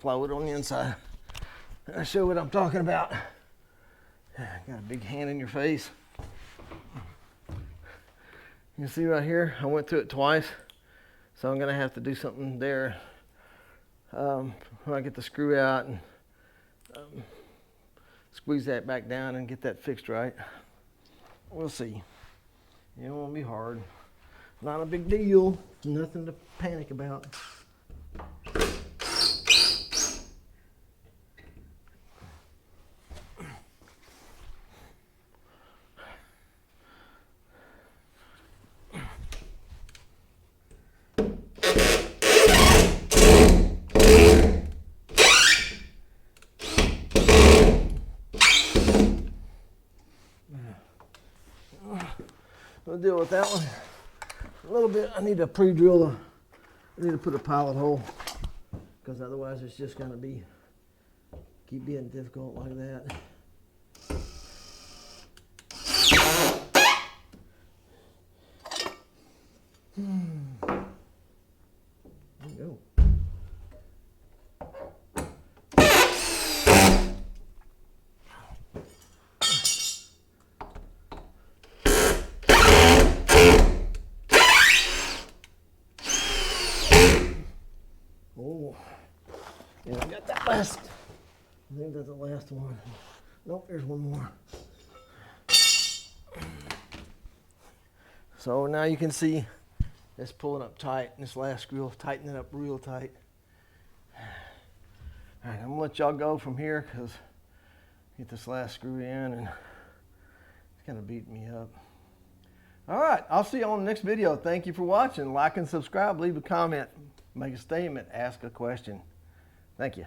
plywood on the inside. I'll show what I'm talking about. Got a big hand in your face. You can see right here, I went through it twice, so I'm gonna have to do something there when I get the screw out and squeeze that back down and get that fixed right. We'll see. It won't be hard. Not a big deal. Nothing to panic about. We'll deal with that one a little bit. I need to pre-drill I need to put a pilot hole, because otherwise it's just going to keep being difficult like that. There we go. Oh, yeah, I got that last. I think that's the last one. Nope, there's one more. So now you can see it's pulling up tight, and this last screw will tighten it up real tight. All right, I'm gonna let y'all go from here because get this last screw in and it's kind of beating me up. All right, I'll see you on the next video. Thank you for watching. Like and subscribe, leave a comment, make a statement, ask a question. Thank you.